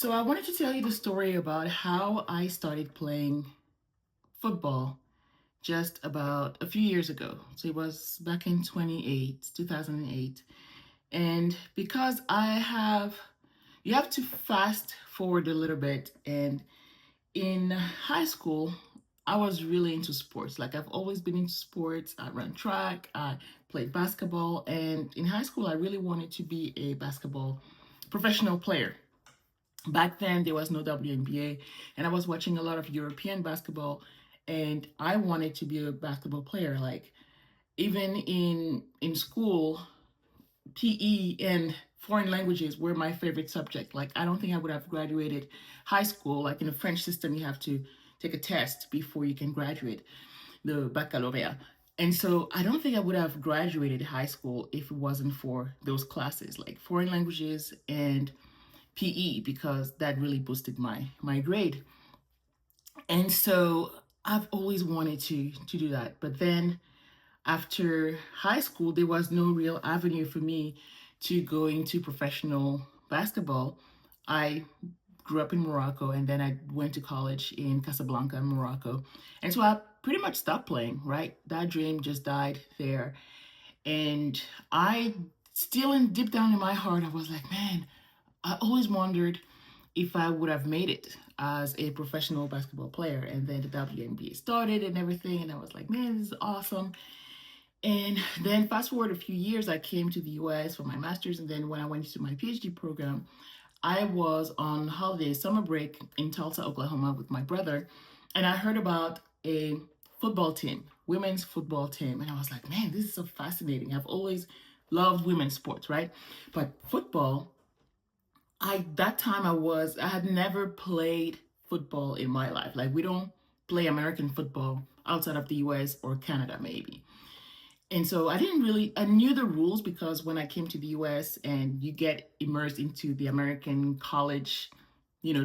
So I wanted to tell you the story about how I started playing football just about a few years ago. So it was back in 2008. And because you have to fast forward a little bit. And in high school, I was really into sports. Like I've always been into sports. I ran track, I played basketball. And in high school, I really wanted to be a basketball professional player. Back then there was no WNBA, and I was watching a lot of European basketball, and I wanted to be a basketball player. Like even in school, PE and foreign languages were my favorite subject. Like I don't think I would have graduated high school. Like in the French system, you have to take a test before you can graduate, the baccalaureate. And so I don't think I would have graduated high school if it wasn't for those classes like foreign languages and PE, because that really boosted my grade. And so I've always wanted to do that. But then after high school, there was no real avenue for me to go into professional basketball. I grew up in Morocco, and then I went to college in Casablanca, Morocco. And so I pretty much stopped playing, right? That dream just died there. And I still in deep down in my heart, I was like, man, I always wondered if I would have made it as a professional basketball player. And then the WNBA started and everything, and I was like, man, this is awesome. And then fast forward a few years, I came to the US for my master's, and then when I went to my PhD program, I was on holiday, summer break in Tulsa, Oklahoma with my brother, and I heard about a football team, women's football team, and I was like, man, this is so fascinating. I've always loved women's sports, right? But football, I that time I had never played football in my life. Like we don't play American football outside of the US or Canada maybe. And so I knew the rules because when I came to the US and you get immersed into the American college,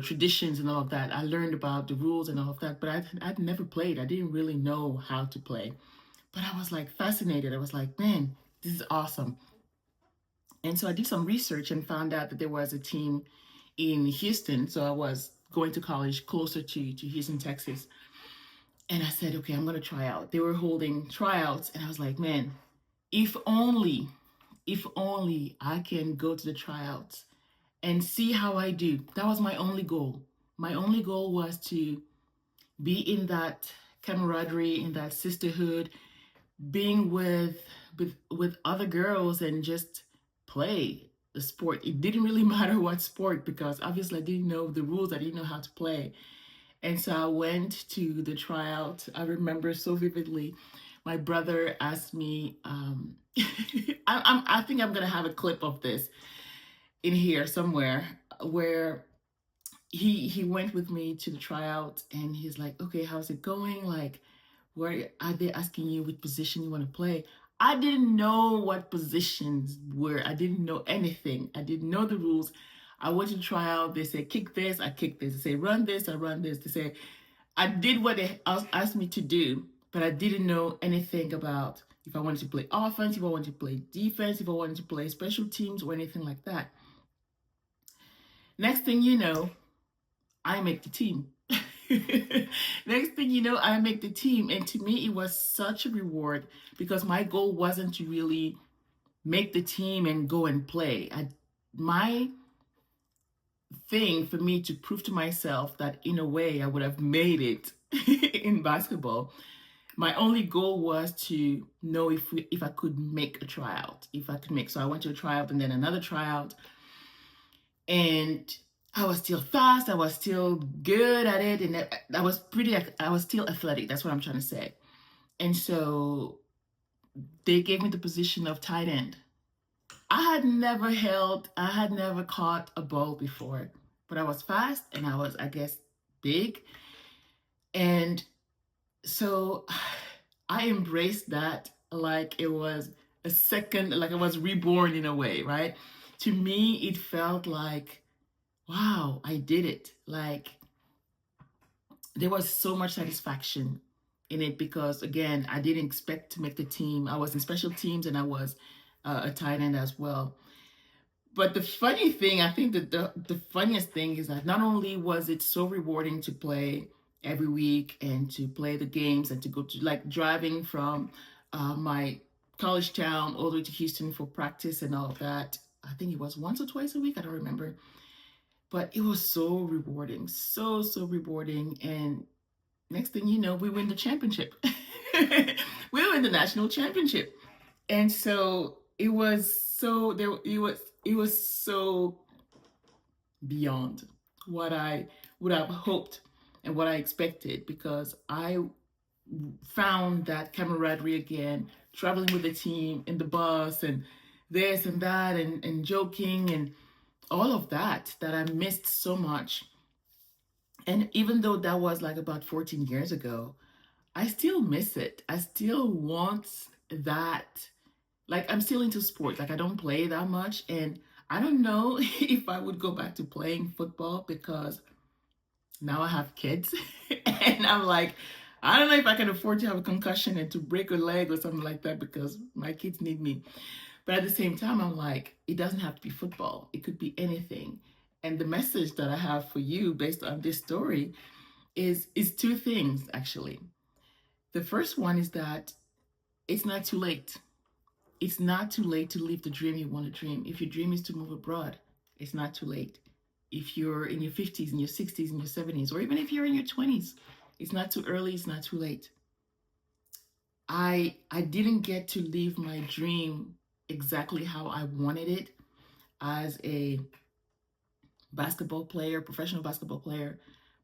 traditions and all of that, I learned about the rules and all of that, but I'd never played. I didn't really know how to play. But I was like fascinated. I was like, man, this is awesome. And so I did some research and found out that there was a team in Houston. So I was going to college closer to Houston, Texas. And I said, okay, I'm going to try out. They were holding tryouts. And I was like, man, if only, if only I can go to the tryouts and see how I do. That was my only goal. My only goal was to be in that camaraderie, in that sisterhood, being with other girls and just play the sport. It didn't really matter what sport because obviously I didn't know the rules. I didn't know how to play. And so I went to the tryout. I remember so vividly. My brother asked me, I think I'm gonna have a clip of this in here somewhere where he went with me to the tryout and he's like, okay, how's it going? Like, where are they asking you which position you want to play? I didn't know what positions were. I didn't know anything. I didn't know the rules. I went to try out. They say kick this, I kick this. They say run this, I run this. They say I did what they asked me to do, but I didn't know anything about if I wanted to play offense, if I wanted to play defense, if I wanted to play special teams or anything like that. Next thing you know, I make the team. Next thing you know, I make the team. And to me, it was such a reward because my goal wasn't to really make the team and go and play. My thing for me to prove to myself that in a way I would have made it in basketball. My only goal was to know if I could make a tryout, if I could make. So I went to a tryout and then another tryout, and I was still fast. I was still good at it, and I was I was still athletic. That's what I'm trying to say. And so they gave me the position of tight end. I had never caught a ball before, but I was fast and I was, I guess, big. And so I embraced that like it was a second, like I was reborn in a way, right? To me, it felt like, wow, I did it. Like there was so much satisfaction in it because, again, I didn't expect to make the team. I was in special teams and I was a tight end as well. But the funny thing, I think that the funniest thing is that not only was it so rewarding to play every week and to play the games and to go to like driving from my college town all the way to Houston for practice and all of that. I think it was once or twice a week. I don't remember. But it was so rewarding, so rewarding. And next thing you know, we win the championship. We win the national championship. And so it was so there it was so beyond what I would have hoped and what I expected, because I found that camaraderie again, traveling with the team in the bus and this and that and joking and all of that I missed so much. And even though that was like about 14 years ago, I still miss it. I still want that. Like, I'm still into sports. Like, I don't play that much. And I don't know if I would go back to playing football, because now I have kids. And I'm like, I don't know if I can afford to have a concussion and to break a leg or something like that, because my kids need me. But at the same time, I'm like, it doesn't have to be football, it could be anything. And the message that I have for you based on this story is two things, actually. The first one is that it's not too late. It's not too late to live the dream you want to dream. If your dream is to move abroad, it's not too late. If you're in your 50s, in your 60s, in your 70s, or even if you're in your 20s, it's not too early, it's not too late. I didn't get to live my dream exactly how I wanted it as a basketball player, professional basketball player,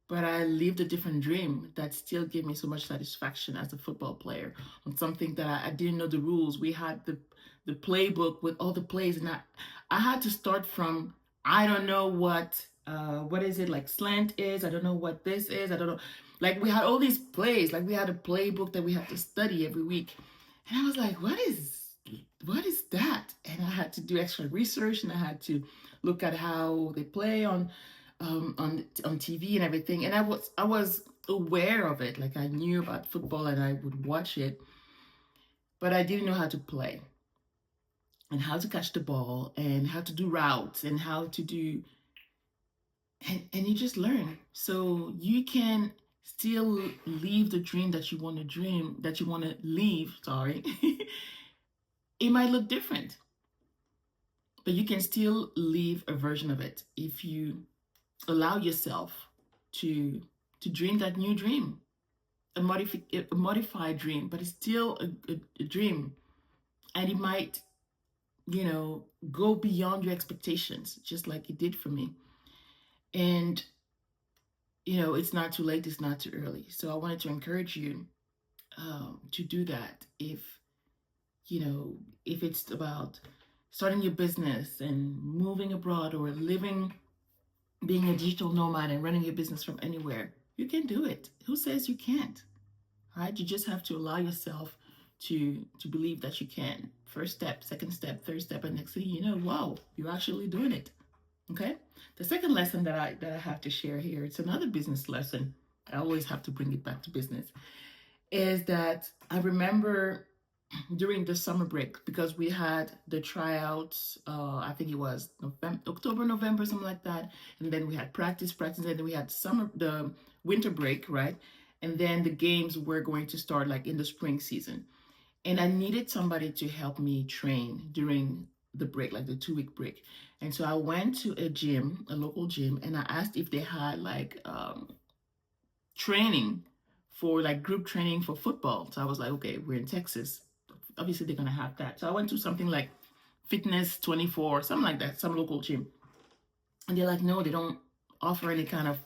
but I lived a different dream that still gave me so much satisfaction as a football player on something that I didn't know the rules. We had the playbook with all the plays, and I had to start from, I don't know what is it, like slant is, I don't know what this is, I don't know. Like, we had all these plays, like we had a playbook that we had to study every week. And I was like, what is that? And I had to do extra research, and I had to look at how they play on TV and everything. And I was aware of it, like I knew about football and I would watch it, but I didn't know how to play and how to catch the ball and how to do routes and how to do, and you just learn. So you can still leave the dream that you want to dream, that you want to leave, sorry. It might look different, but you can still leave a version of it if you allow yourself to to dream that new dream, a modified dream, but it's still a dream, and it might, go beyond your expectations, just like it did for me. And it's not too late, it's not too early. So I wanted to encourage you to do that. If it's about starting your business and moving abroad, or living, being a digital nomad and running your business from anywhere, you can do it. Who says you can't? Right? You just have to allow yourself to believe that you can. First step, second step, third step, and next thing you know, wow, you're actually doing it. Okay. The second lesson that I have to share here, it's another business lesson. I always have to bring it back to business. Is that I remember during the summer break, because we had the tryouts, I think it was October, November, something like that, and then we had practice, and then we had the winter break, right? And then the games were going to start like in the spring season, and I needed somebody to help me train during the break, like the 2 week break. And so I went to a local gym, and I asked if they had like training for like group training for football. So I was like, okay, we're in Texas, obviously they're gonna have that. So I went to something like Fitness 24, something like that, some local gym. And they're like, no, they don't offer any kind of,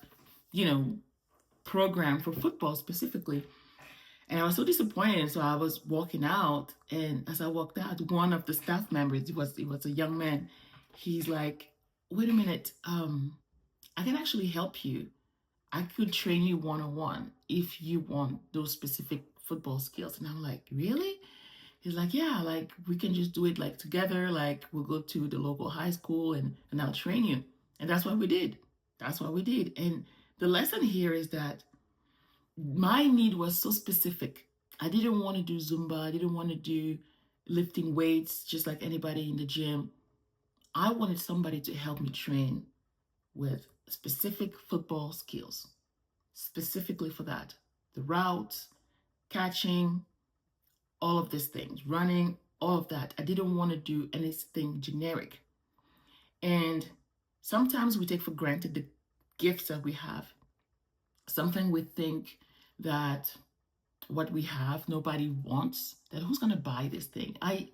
you know, program for football specifically. And I was so disappointed. And so I was walking out, and as I walked out, one of the staff members, it was a young man, he's like, wait a minute, I can actually help you. I could train you one-on-one if you want those specific football skills. And I'm like, really? He's like, yeah, like we can just do it like together. Like we'll go to the local high school and I'll train you. And that's what we did. That's what we did. And the lesson here is that my need was so specific. I didn't want to do Zumba. I didn't want to do lifting weights just like anybody in the gym. I wanted somebody to help me train with specific football skills, specifically for that. The routes, catching, all of these things, running, all of that. I didn't want to do anything generic. And sometimes we take for granted the gifts that we have. Something we think that what we have nobody wants, that who's going to buy this thing? I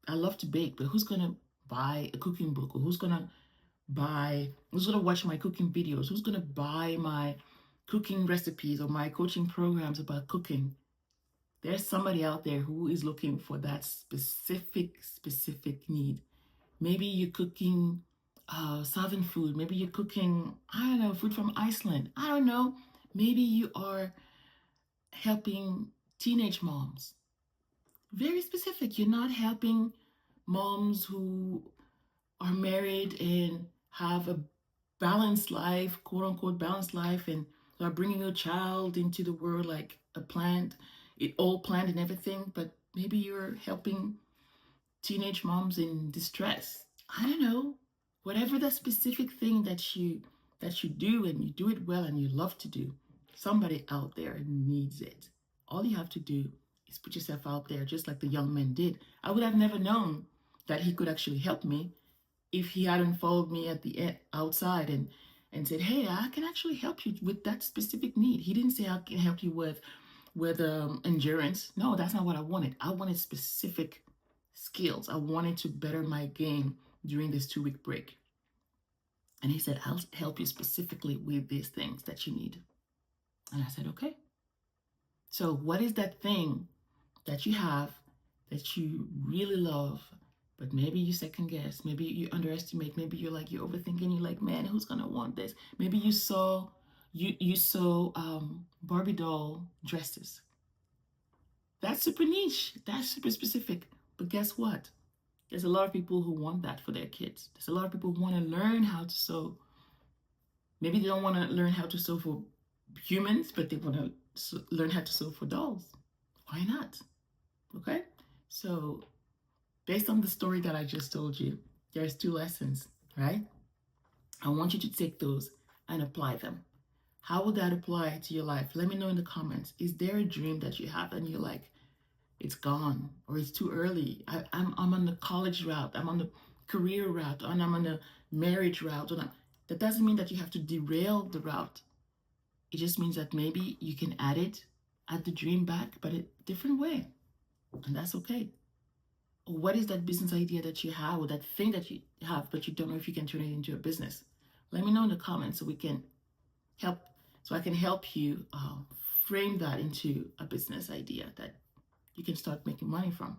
I love to bake, but who's going to buy a cooking book, or who's going to watch my cooking videos, who's going to buy my cooking recipes or my coaching programs about cooking? There's somebody out there who is looking for that specific need. Maybe you're cooking southern food. Maybe you're cooking, I don't know, food from Iceland. I don't know. Maybe you are helping teenage moms. Very specific. You're not helping moms who are married and have a balanced life, quote unquote balanced life, and are bringing a child into the world like a plant, it all planned and everything. But maybe you're helping teenage moms in distress. I don't know. Whatever the specific thing that you do, and you do it well and you love to do, somebody out there needs it. All you have to do is put yourself out there, just like the young man did. I would have never known that he could actually help me if he hadn't followed me at the outside and said, "Hey, I can actually help you with that specific need." He didn't say, "I can help you with endurance." No, that's not what I wanted. I wanted specific skills. I wanted to better my game during this 2-week break. And he said, "I'll help you specifically with these things that you need." And I said, "Okay." So what is that thing that you have that you really love, but maybe you second guess, maybe you underestimate, maybe you're overthinking, you're like, "Man, who's gonna want this?" Maybe you saw Barbie doll dresses. That's super niche. That's super specific. But guess what? There's a lot of people who want that for their kids. There's a lot of people who want to learn how to sew. Maybe they don't want to learn how to sew for humans, but they want to learn how to sew for dolls. Why not? Okay? So, based on the story that I just told you, there's 2 lessons, right? I want you to take those and apply them. How would that apply to your life? Let me know in the comments. Is there a dream that you have and you're like, it's gone, or it's too early? I'm on the college route, I'm on the career route, and I'm on the marriage route. That doesn't mean that you have to derail the route. It just means that maybe you can add the dream back, but a different way. And that's okay. Or what is that business idea that you have, or that thing that you have, but you don't know if you can turn it into a business? Let me know in the comments so I can help you frame that into a business idea that you can start making money from.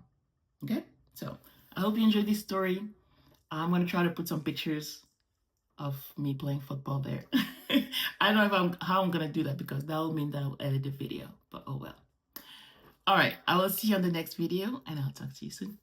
Okay? So I hope you enjoyed this story. I'm going to try to put some pictures of me playing football there. I don't know how I'm going to do that, because that will mean that I'll edit the video. But oh well. All right. I will see you on the next video, and I'll talk to you soon.